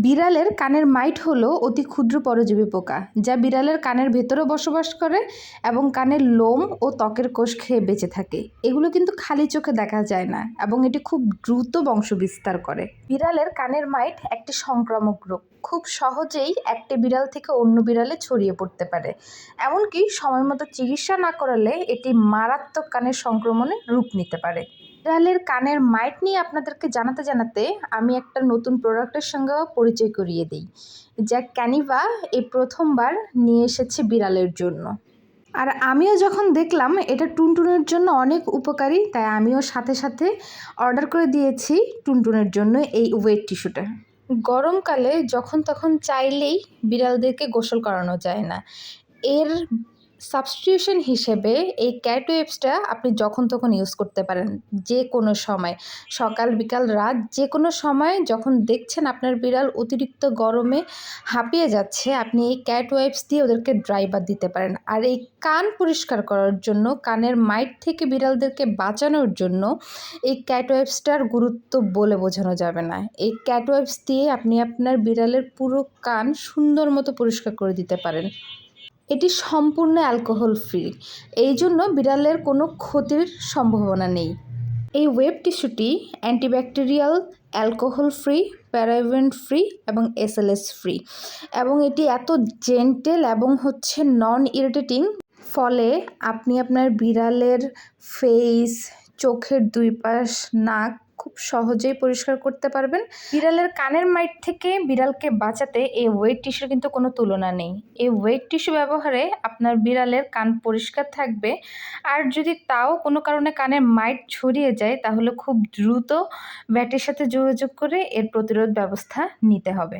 বিড়ালের কানের মাইট হলো অতি ক্ষুদ্র পরজীবী পোকা, যা বিড়ালের কানের ভেতরে বসবাস করে এবং কানের লোম ও ত্বকের কোষ খেয়ে বেঁচে থাকে। এগুলো কিন্তু খালি চোখে দেখা যায় না এবং এটি খুব দ্রুত বংশ বিস্তার করে। বিড়ালের কানের মাইট একটি সংক্রামক রোগ, খুব সহজেই একটি বিড়াল থেকে অন্য বিড়ালে ছড়িয়ে পড়তে পারে। এমনকি সময় মতো চিকিৎসা না করালে এটি মারাত্মক কানের সংক্রমণে রূপ নিতে পারে। বিড়ালের কানের মাইট নিয়ে আপনাদেরকে জানাতে আমি একটা নতুন প্রোডাক্টের সঙ্গেও পরিচয় করিয়ে দিই, যা ক্যানিভা এই প্রথমবার নিয়ে এসেছে বিড়ালের জন্য। আর আমিও যখন দেখলাম এটা টুনটুনের জন্য অনেক উপকারী, তাই আমিও সাথে সাথে অর্ডার করে দিয়েছি টুনটুনের জন্য এই ওয়েট টিস্যুটা। গরমকালে যখন তখন চাইলেই বিড়ালদেরকে গোসল করানো যায় না। এর সাবস্টিটিউশন হিসেবে এই ক্যাট ওয়েবসটা আপনি যখন তখন ইউজ করতে পারেন, যে কোনো সময়, সকাল বিকাল রাত যে কোনো সময় যখন দেখছেন আপনার বিড়াল অতিরিক্ত গরমে হাঁপিয়ে যাচ্ছে, আপনি এই ক্যাট ওয়েবস দিয়ে ওদেরকে ড্রাই বাথ দিতে পারেন। আর এই কান পরিষ্কার করার জন্য, কানের মাইট থেকে বিড়ালদেরকে বাঁচানোর জন্য এই ক্যাট ওয়েবসটার গুরুত্ব বলে বোঝানো যাবে না। এই ক্যাট ওয়েবস দিয়ে আপনি আপনার বিড়ালের পুরো কান সুন্দর মতো পরিষ্কার করে দিতে পারেন। এটি সম্পূর্ণ অ্যালকোহল ফ্রি, এই জন্য বিড়ালের কোনো ক্ষতির সম্ভাবনা নেই। এই ওয়েব টিস্যুটি antibacterial, alcohol free, paraben free এবং এসএলএস ফ্রি, এবং এটি এত জেন্টেল এবং নন ইরিটেটিং, ফলে আপনি আপনার বিড়ালের ফেস, চোখের দুই পাশ, নাক খুব সহজেই পরিষ্কার করতে পারবেন। বিড়ালের কানের মাইট থেকে বিড়ালকে বাঁচাতে এই ওয়েট টিস্যুর কিন্তু কোনো তুলনা নেই। এই ওয়েট টিস্যু ব্যবহারে আপনার বিড়ালের কান পরিষ্কার থাকবে, আর যদি তাও কোনো কারণে কানের মাইট ছড়িয়ে যায় তাহলে খুব দ্রুত ভেটের সাথে যোগাযোগ করে এর প্রতিরোধ ব্যবস্থা নিতে হবে।